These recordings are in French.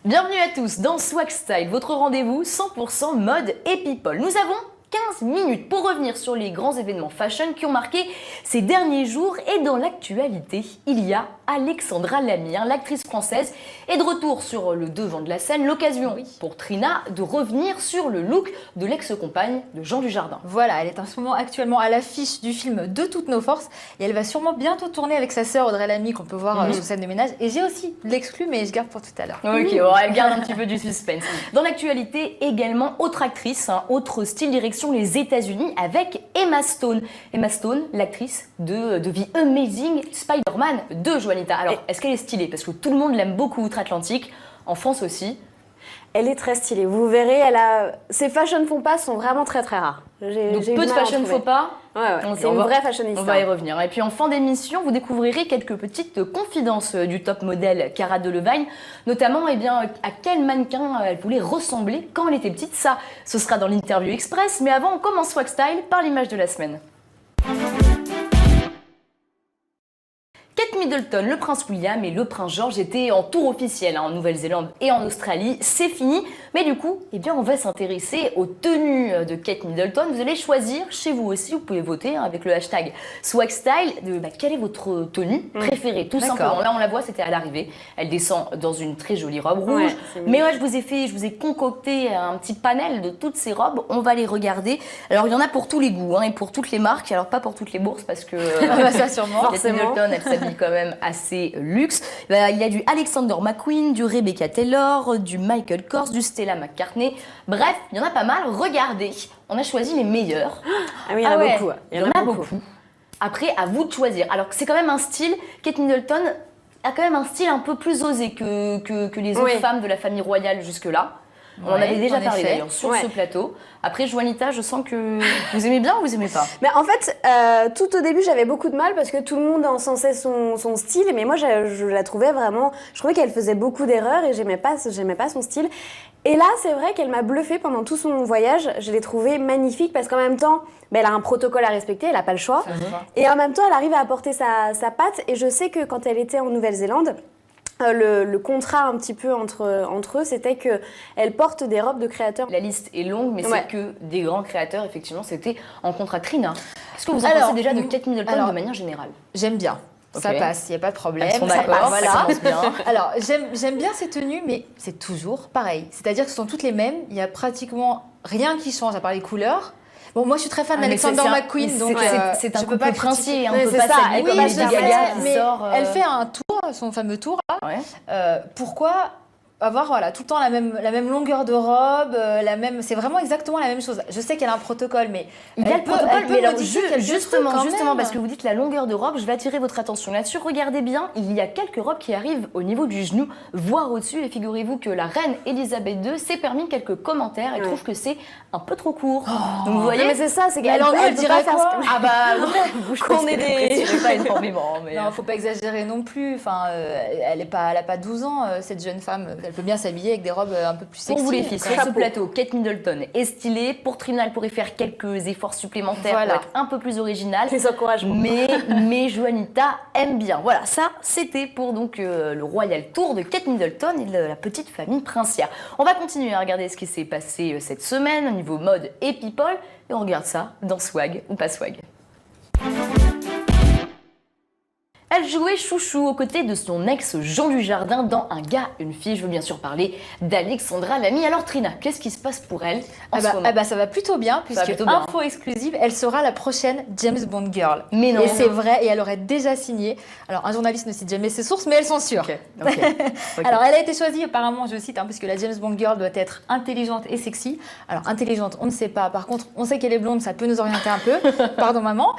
Bienvenue à tous dans Swag Style, votre rendez-vous 100% mode et people. Nous avons 15 minutes pour revenir sur les grands événements fashion qui ont marqué ces derniers jours. Et dans l'actualité, il y a Alexandra Lamy, l'actrice française, est de retour sur le devant de la scène. L'occasion pour Trina de revenir sur le look de l'ex-compagne de Jean Dujardin. Voilà, elle est en ce moment actuellement à l'affiche du film De toutes nos forces et elle va sûrement bientôt tourner avec sa sœur Audrey Lamy qu'on peut voir sur scène de ménage. Et j'ai aussi l'exclu, mais je garde pour tout à l'heure. Ok, elle garde un petit peu du suspense. Dans l'actualité également, autre actrice, autre style direction les États-Unis avec Emma Stone. Emma Stone, l'actrice de The Amazing Spider-Man de Juanita. Alors, est-ce qu'elle est stylée? Parce que tout le monde l'aime beaucoup outre-Atlantique, en France aussi. Elle est très stylée, vous verrez, ses fashion faux pas sont vraiment très rares. Donc peu de fashion faux pas. C'est une vraie fashionista. On va y revenir. Et puis en fin d'émission, vous découvrirez quelques petites confidences du top modèle Cara Delevingne, notamment à quel mannequin elle voulait ressembler quand elle était petite. Ça, ce sera dans l'interview express. Mais avant, on commence Swag Style par l'image de la semaine. Kate Middleton, le prince William et le prince George étaient en tour officiel en Nouvelle-Zélande et en Australie. C'est fini, mais du coup, on va s'intéresser aux tenues de Kate Middleton. Vous allez choisir chez vous aussi, vous pouvez voter avec le hashtag SwagStyle. Quelle est votre tenue préférée, tout simplement. Là, on la voit, c'était à l'arrivée. Elle descend dans une très jolie robe rouge. Mais je vous ai concocté un petit panel de toutes ces robes. On va les regarder. Alors, il y en a pour tous les goûts et pour toutes les marques. Alors, pas pour toutes les bourses parce que ça sûrement. Kate Middleton, elle s'habille quand même assez luxe. Il y a du Alexander McQueen, du Rebecca Taylor, du Michael Kors, du Stella McCartney. Bref, il y en a pas mal. Regardez, on a choisi les meilleurs. Ah oui, il y en a beaucoup. Il y en a beaucoup. Après, à vous de choisir. Alors c'est quand même un style, Kate Middleton a quand même un style un peu plus osé que les autres femmes de la famille royale jusque-là. On en avait déjà parlé d'ailleurs sur ce plateau. Après, Juanita, je sens que vous aimez bien ou vous aimez pas? Mais en fait, tout au début, j'avais beaucoup de mal parce que tout le monde encensait son style. Mais moi, je la trouvais vraiment... Je trouvais qu'elle faisait beaucoup d'erreurs et j'aimais pas son style. Et là, c'est vrai qu'elle m'a bluffée pendant tout son voyage. Je l'ai trouvée magnifique parce qu'en même temps, elle a un protocole à respecter, elle n'a pas le choix. Et en même temps, elle arrive à apporter sa patte. Et je sais que quand elle était en Nouvelle-Zélande, le contrat un petit peu entre eux, c'était qu'elle porte des robes de créateurs. La liste est longue, mais c'est que des grands créateurs, effectivement, c'était en contrat. Trina. Est-ce que vous en pensez déjà de Kate Middleton de manière générale? J'aime bien. Ça passe, il n'y a pas de problème. Ça passe, ça commence bien. Alors, j'aime bien ces tenues, mais c'est toujours pareil. C'est-à-dire que ce sont toutes les mêmes. Il n'y a pratiquement rien qui change à part les couleurs. Bon, moi, je suis très fan d'Alexander McQueen, donc c'est un je peux pas princier. On peut pas s'habiller comme Lady Gaga qui sort. Elle fait un tour, son fameux tour là. Pourquoi avoir tout le temps la même longueur de robe, c'est vraiment exactement la même chose. Je sais qu'elle a un protocole, mais il y a le protocole, mais alors, justement, parce que vous dites la longueur de robe, je vais attirer votre attention là-dessus. Regardez bien, il y a quelques robes qui arrivent au niveau du genou, voire au-dessus. Et figurez-vous que la reine Elisabeth II s'est permis quelques commentaires. Elle trouve que c'est un peu trop court. Donc vous voyez, mais c'est ça, c'est qu'elle dirait pas faire. Ah bah, qu'on est des. Pas énormément, mais non, faut pas exagérer non plus. Enfin, elle a pas 12 ans, cette jeune femme. Elle peut bien s'habiller avec des robes un peu plus sexy. Pour vous les filles, sur ce plateau, Kate Middleton est stylée. Pour Trina, elle pourrait faire quelques efforts supplémentaires pour être un peu plus originale. Les encouragements. Mais Juanita aime bien. Voilà, ça, c'était pour donc le Royal Tour de Kate Middleton et de la petite famille princière. On va continuer à regarder ce qui s'est passé cette semaine au niveau mode et people. Et on regarde ça dans Swag ou pas Swag. Elle jouait chouchou aux côtés de son ex Jean Dujardin dans Un gars, une fille. Je veux bien sûr parler d'Alexandra Lamy. Alors Trina, qu'est-ce qui se passe pour elle en ce moment? Ça va plutôt bien, puisque info exclusive, elle sera la prochaine James Bond girl. Mais non. Et c'est vrai, et elle aurait déjà signé. Alors un journaliste ne cite jamais ses sources, mais elles sont sûres. Okay. Alors elle a été choisie apparemment, je cite, puisque la James Bond girl doit être intelligente et sexy. Alors intelligente, on ne sait pas. Par contre, on sait qu'elle est blonde, ça peut nous orienter un peu. Pardon maman.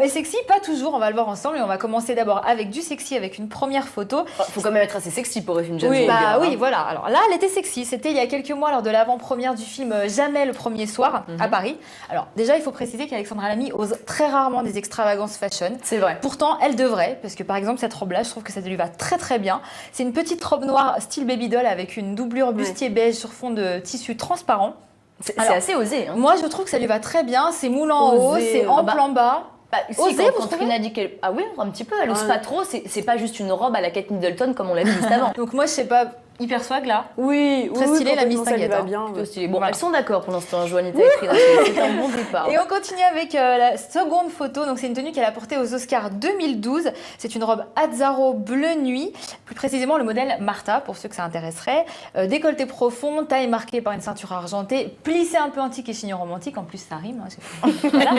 Et sexy, pas toujours. On va le voir ensemble et on va commencer d'abord avec du sexy, avec une première photo. Faut quand même être assez sexy pour être une James Bond girl. Oui, voilà. Alors là, elle était sexy. C'était il y a quelques mois lors de l'avant-première du film Jamais le premier soir à Paris. Alors déjà, il faut préciser qu'Alexandra Lamy ose très rarement des extravagances fashion. C'est vrai. Pourtant, elle devrait, parce que par exemple, cette robe-là, je trouve que ça lui va très très bien. C'est une petite robe noire style baby doll avec une doublure bustier beige sur fond de tissu transparent. C'est assez osé. Moi, je trouve que ça lui va très bien. C'est moule en haut, c'est en plan bas. Quand Trina dit qu'elle... Ah oui, un petit peu, elle ose pas trop, c'est pas juste une robe à la Kate Middleton comme on l'a vu juste avant. Donc moi, je sais pas, Hyper swag là. Oui, Très stylé, la complètement, Miss ça lui Tinguette, va hein. bien. Plutôt stylé. Bon, Voilà. elles sont d'accord pour l'instant, Joanita et Frida. C'est un bon départ. Et on continue avec la seconde photo. Donc c'est une tenue qu'elle a portée aux Oscars 2012. C'est une robe Azzaro bleu nuit, plus précisément le modèle Martha pour ceux que ça intéresserait. Décolleté profond, taille marquée par une ceinture argentée, plissé un peu antique et chignon romantique. En plus ça rime. Hein, voilà.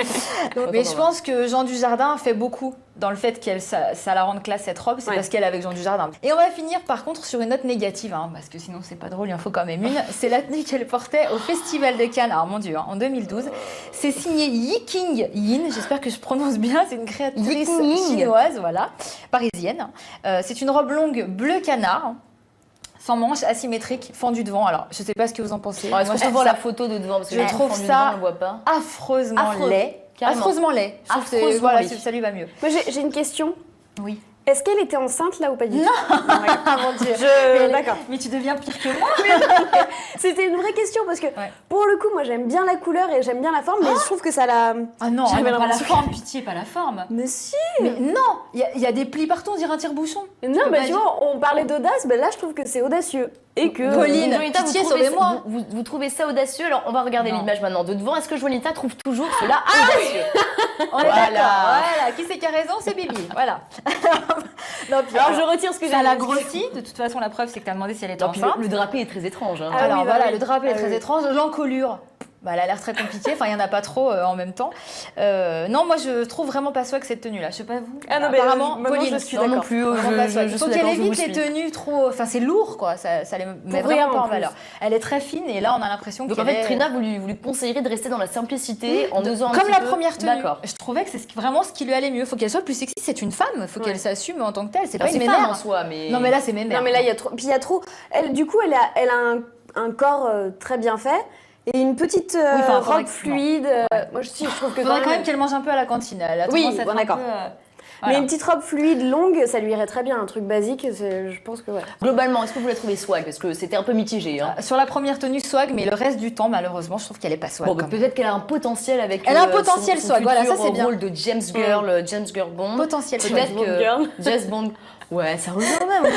Donc, mais je pense que Jean Dujardin fait beaucoup dans le fait que ça la rende classe cette robe. C'est parce qu'elle est avec Jean Dujardin. Et on va finir par contre sur une note négative, hein, parce que sinon c'est pas drôle, il en faut quand même une. C'est la tenue qu'elle portait au Festival de Cannes, alors mon Dieu, hein, en 2012. C'est signé Yiking Yin, j'espère que je prononce bien, c'est une créatrice Yiking. chinoise, voilà, parisienne. C'est une robe longue bleu canard, sans manches, asymétrique, fendue devant. Alors, je sais pas ce que vous en pensez. Est-ce Moi, que je te vois la photo de devant parce que je trouve fendu ça devant, on le voit pas. affreusement Affreux, laid. carrément. Affreusement laid. Je trouve que Affreusement voilà, laid. ça lui va mieux. Moi, j'ai une question. Oui. Est-ce qu'elle était enceinte là ou pas du tout? Ah mon Dieu. D'accord. Mais tu deviens pire que moi. C'était une vraie question parce que Ouais. pour le coup, moi j'aime bien la couleur et j'aime bien la forme, mais je trouve que ça la. Ah non, J'avais pas la l'impression forme, pitié, pas la forme. Mais si. Mais non, il y a des plis partout, on dirait un tire-bouchon. Non, peux bah pas tu dire. vois, on parlait d'audace, ben là je trouve que c'est audacieux. Et que. Pauline, Joanita, pitié, vous trouvez sauvez-moi. ça- vous trouvez ça audacieux? Alors, on va regarder Non. l'image maintenant de devant. Est-ce que Joanita trouve toujours cela audacieux? On est Voilà. d'accord. Voilà, qui c'est qui a raison, c'est Bibi. Voilà. Non, puis, Alors je retire ce que ça j'ai l'a dit. grossi. De toute façon, la preuve, c'est que tu as demandé si elle était Non, puis enceinte. le drapé est très étrange. Hein. Ah Alors oui, bah voilà, oui. le drapé est Ah très oui. étrange. L'encolure, bah, elle a l'air très compliquée. Enfin, il n'y en a pas trop en même temps. Non, moi, je trouve vraiment pas swag cette tenue-là. Je sais pas vous. Ah non, mais apparemment, maintenant, Pauline, je suis Non, non d'accord. plus. vraiment pas Je swag. suis Faut d'accord, qu'elle je vous évite les suis. tenues trop. Enfin, c'est lourd, quoi. Ça les met rien, vraiment pas en en plus. valeur. Elle est très fine et là, on a l'impression Donc qu'elle en fait, est... Trina, vous lui conseillerez de rester dans la simplicité en osant un Comme petit la peu. première tenue. D'accord. Je trouvais que c'est vraiment ce qui lui allait mieux. Faut qu'elle soit plus sexy. C'est une femme. Faut qu'elle s'assume en tant que telle. C'est pas Enfin, une c'est femme mémère. en soi, mais. Non, mais là, c'est mémère. Non, mais là il y a trop. Puis il y a trop. Elle, du coup, elle a un corps très bien fait et une petite enfin, robe faudrait que- fluide. Moi, je trouve que Faudrait quand même qu'elle mange un peu à la cantine. Elle a Oui, tendance à être bon, un d'accord. peu, Mais voilà. une petite robe fluide longue, ça lui irait très bien. Un truc basique, je pense que ouais. Globalement, est-ce que vous la trouvez swag? Parce que c'était un peu mitigé. Hein. Sur la première tenue swag, mais le reste du temps, malheureusement, je trouve qu'elle est pas swag. Bon, bah, quand même. peut-être qu'elle a un potentiel avec. Elle a un potentiel son swag, voilà, ça, futur c'est bien. rôle de James Girl Bond. Potentiel swag. Peut-être Bond que girl. James Bond. Ouais, ça revient même.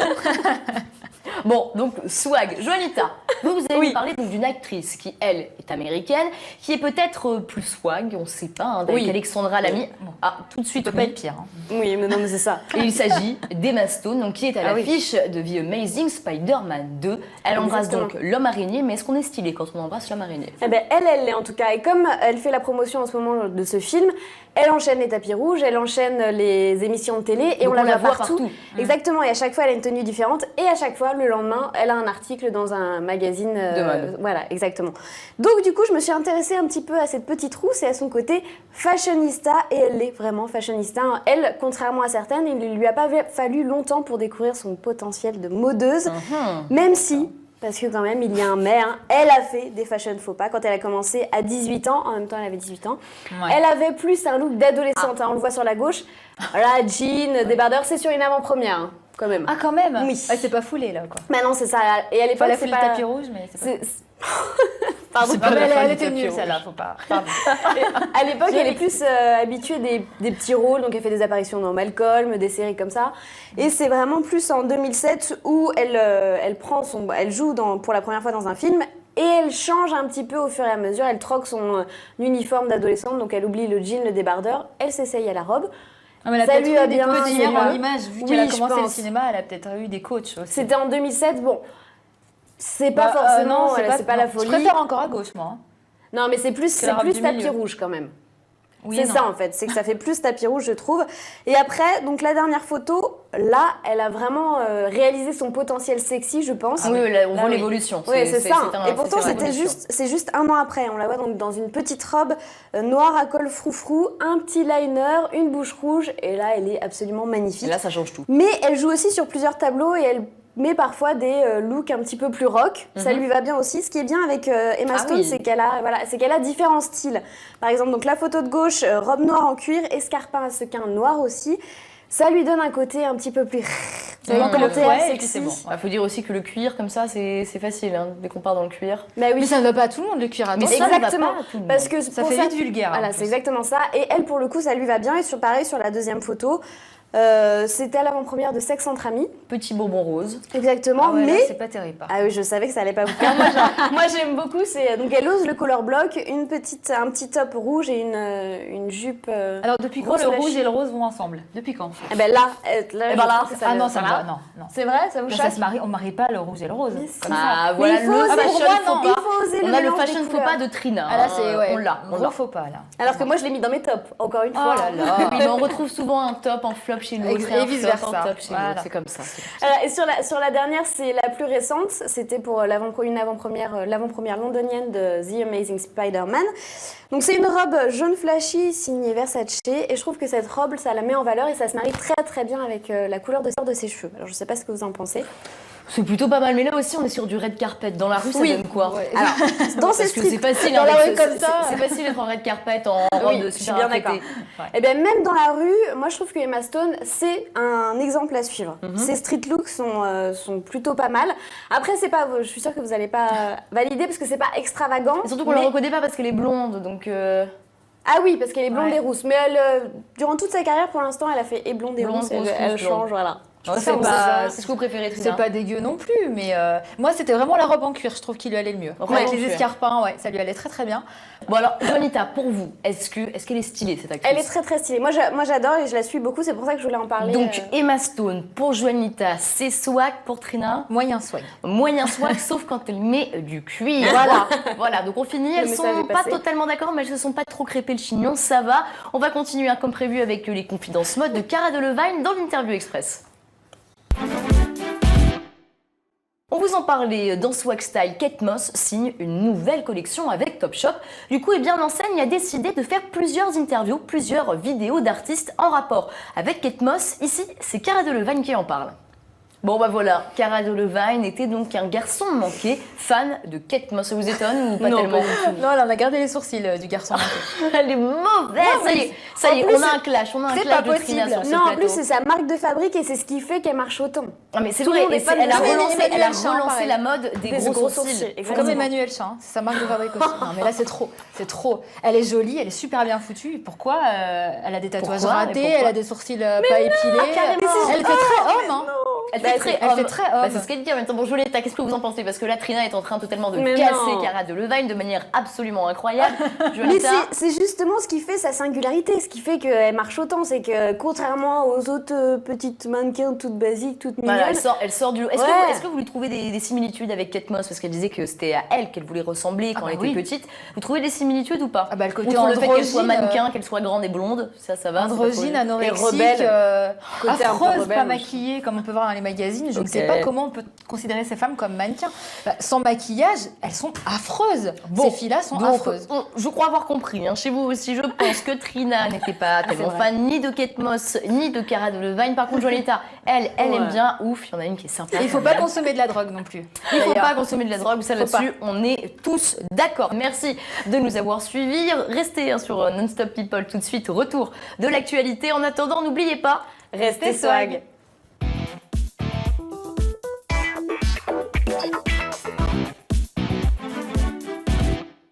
Bon, donc swag. Joanita, vous allez Oui. nous parler donc d'une actrice qui, elle, est américaine, qui est peut-être plus swag, on ne sait pas, hein, avec Oui. Alexandra Lamy. Ah, tout de suite, Ça peut pas oui. être pire. hein. Oui, mais non, mais c'est ça. Et il s'agit d'Emma Stone, donc, qui est à Ah oui. l'affiche de The Amazing Spider-Man 2. Elle embrasse Exactement. donc l'homme araignée, mais est-ce qu'on est stylé quand on embrasse l'homme araignée? Eh ben, elle l'est en tout cas. Et comme elle fait la promotion en ce moment de ce film, elle enchaîne les tapis rouges, elle enchaîne les émissions de télé et Donc on la on voit la voit partout. partout. Exactement. Et à chaque fois, elle a une tenue différente. Et à chaque fois, le lendemain, elle a un article dans un magazine. De mode. Voilà, exactement. Donc, du coup, je me suis intéressée un petit peu à cette petite rousse et à son côté fashionista. Et elle est vraiment fashionista. Elle, contrairement à certaines, il ne lui a pas fallu longtemps pour découvrir son potentiel de modeuse. Même si, parce que quand même, il y a un mais, hein, elle a fait des fashion faux pas quand elle a commencé à 18 ans. En même temps, elle avait 18 ans. Ouais. Elle avait plus un look d'adolescente, hein, on le voit sur la gauche. Voilà, jean, débardeur, c'est sur une avant-première, hein, quand même. Ah, quand même. Oui. Ouais, c'est pas foulé là, quoi. Maintenant, c'est ça. Et à l'époque, Pas la c'est foulée pas... de tapis rouge, mais c'est pas. Pardon. Ah, mais la folle elle du était tapis nulle, rouge. celle-là, faut pas. Pardon. À l'époque, elle est plus habituée des petits rôles, donc elle fait des apparitions dans Malcolm, des séries comme ça. Et c'est vraiment plus en 2007 où elle joue pour la première fois dans un film. Et elle change un petit peu au fur et à mesure. Elle troque son uniforme d'adolescente, donc elle oublie le jean, le débardeur. Elle s'essaye à la robe. Non, mais elle a Ça peut-être lui eu a des bien, coups ça hier lui en a- image. Vu Oui, qu'elle a je commencé le pense. cinéma, elle a peut-être eu des coachs aussi. C'était en 2007. Bon, c'est pas Bah, forcément, non, c'est pas la non. folie. Je préfère encore à gauche, moi. hein. Non, mais c'est la plus robe du tapis milieu. rouge quand même. Oui, C'est non. ça en fait, c'est que ça fait plus tapis rouge je trouve. Et après, donc la dernière photo, là, elle a vraiment réalisé son potentiel sexy je pense. Ah oui, là, on Là, voit oui. l'évolution. Oui, c'est ça. un- Et pourtant, c'est une c'est évolution. juste un an après. On la voit donc dans une petite robe noire à col froufrou, un petit liner, une bouche rouge. Et là, elle est absolument magnifique. Et là, ça change tout. Mais elle joue aussi sur plusieurs tableaux et elle met parfois des looks un petit peu plus rock. Ça lui va bien aussi. Ce qui est bien avec Emma Ah Stone, oui. c'est qu'elle a différents styles. Par exemple, donc la photo de gauche, robe noire en cuir, escarpin à sequins noir aussi. Ça lui donne un côté un petit peu plus... Ça lui manque le commentaire fouet, et sexy. puis c'est bon. Il faut dire aussi que le cuir, comme ça, c'est facile, hein, dès qu'on part dans le cuir. Bah oui. Mais ça ne va pas à tout le monde, le cuir. Mais Attention. ça ne va Exactement, pas à tout le monde. parce que Ça pour fait vite vulgaire. Voilà, en c'est plus. exactement ça. Et elle, pour le coup, ça lui va bien. Et pareil sur la deuxième photo, C'était à l'avant-première de Sex entre amis. Petit bonbon rose. Exactement, Ah ouais, là, mais... c'est pas terrible. Ah oui, je savais que ça allait pas vous plaire. Moi, j'aime beaucoup. Donc, elle ose le color block, un petit top rouge et une jupe. Alors, depuis quand rose le flashy. rouge et le rose vont ensemble? Depuis quand? Eh ben là, Eh je ben là, trouve que ça ah me- non, ça me voilà. va, non. C'est vrai, ça vous Là, choque? ça se marie, on marie pas le rouge et le rose. Mais si. Comme ça. Ah, Mais voilà il faut le oser. fashion Pour moi, faux non. pas. Il faut oser On le a le mélange des fashion faux couleurs. pas de Trina. Ah là, c'est ouais, On l'a. gros faux pas là. Alors que moi, je l'ai mis dans mes tops, encore une Oh fois. là là. Oui, mais on retrouve souvent un top en flop chez l'autre Et et un vice-versa. flop en top chez Voilà. l'autre. C'est comme ça. Et sur la dernière, c'est la plus récente. C'était pour une l'avant-première londonienne de The Amazing Spider-Man. Donc c'est une robe jaune flashy signée Versace et je trouve que cette robe, ça la met en valeur et ça se marie très très bien avec la couleur de ses cheveux. Alors je sais pas ce que vous en pensez. C'est plutôt pas mal, mais là aussi on est sur du red carpet. Dans la rue, ça Oui. donne quoi? Ouais. Alors, dans ces Parce que c'est strips, facile, dans hein, la avec rue ce- comme ça. c'est facile d'être en red carpet en robe Oui, de je suis super bien apprêtée. d'accord. Et bien même dans la rue, moi je trouve que Emma Stone, c'est un exemple à suivre. Ses street looks sont plutôt pas mal. Après, c'est pas, je suis sûre que vous n'allez pas valider parce que c'est pas extravagant. Et surtout qu'on mais- la reconnaît pas parce qu'elle est blonde, donc Ah oui, parce qu'elle est blonde Ouais. et rousse. Mais durant toute sa carrière, pour l'instant, elle a fait et blonde et Blonde, rousse. rousse, Elle rousse, change, blonde. voilà. Je c'est préfère pas. rousse. C'est ce que vous préférez, C'est Trina? pas dégueu non plus, mais moi c'était vraiment la robe en cuir, je trouve qu'il lui allait le mieux. Robe Avec en les cuir. escarpins, ouais, ça lui allait très très bien. Bon alors, Juanita, pour vous, est-ce qu'elle est stylée cette actrice? Elle est très très stylée. Moi j'adore et je la suis beaucoup, c'est pour ça que je voulais en parler. Donc Emma Stone pour Juanita, c'est swag pour Trina. Moyen swag. Moyen swag, sauf quand elle met du cuir. Voilà, voilà. Donc on finit. Elles message sont est pas passé. totalement d'accord, mais elles se sont pas trop crêpées le chignon. Ça va. On va continuer hein, comme prévu avec les confidences mode de Cara Delevingne dans l'Interview Express. On vous en parlait dans Swag Style, Kate Moss signe une nouvelle collection avec Topshop. Du coup, eh bien, l'enseigne a décidé de faire plusieurs interviews, plusieurs vidéos d'artistes en rapport avec Kate Moss. Ici, c'est Cara Delevingne qui en parle. Bon bah voilà, Cara Delevingne était donc un garçon manqué, fan de Kate Moss. Ça vous étonne ou pas tellement? Non, là on a gardé les sourcils du garçon. Elle est mauvaise. Ça y est, en plus, on a un clash, on a un c'est clash pas de Trina possible. sur ce non, en plateau. plus c'est sa marque de fabrique et c'est ce qui fait qu'elle marche autant. Ah, mais c'est tout le vrai, monde et est fan elle a de relancé, Emmanuel elle a Champ, relancé pareil. la mode des gros sourcils. Comme Emmanuel Champ, c'est sa marque de fabrique aussi. Non mais là c'est trop. Elle est jolie, elle est super bien foutue. Pourquoi elle a des tatouages Pourquoi ratés, Et pourquoi elle a des sourcils pas épilés. Elle fait très homme, hein. Elle fait très elle fait homme. très Bah, homme. c'est ce qu'elle dit en même temps. Bon, Julietta, qu'est-ce que vous en pensez? Parce que là, Trina est en train totalement de Mais casser non. Cara Delevingne de manière absolument incroyable. Mais Julietta, c'est justement ce qui fait sa singularité, ce qui fait qu'elle marche autant, c'est que contrairement aux autres petites mannequins toutes basiques, toutes mignonnes, voilà, elle sort du lot. Est-ce Ouais. que vous lui trouvez des similitudes avec Kate Moss? Parce qu'elle disait que c'était à elle qu'elle voulait ressembler quand bah elle était oui. petite. Vous trouvez des similitudes ou pas? Ah bah, le côté Outre le fait qu'elle soit androgyne, mannequin, qu'elle soit grande et blonde, ça va. c'est pas Androgyne, trop- anorexique, rebelle. Côté un peu affreuse, rebelle, pas moi, maquillée comme on peut voir dans les magazines. Je ne Ok. sais pas comment on peut considérer ces femmes comme mannequins. Bah, sans maquillage, elles sont affreuses. Bon, Ces filles-là sont donc, affreuses. je crois avoir compris. Hein. Chez vous aussi, je pense que Trina n'était pas tellement vrai. fan ni de Kate Moss ni de Cara Delevingne. Par contre, Julietta, elle Ouais. aime bien. Ouf, il y en a une qui est sympa. Et il ne faut pas consommer de la drogue non plus. Il ne faut D'ailleurs. pas consommer de la drogue, ça Faut là-dessus, on est tous d'accord. Merci de nous avoir suivis. Restez hein, sur Non-Stop People tout de suite, retour de l'actualité. En attendant, n'oubliez pas, restez swag.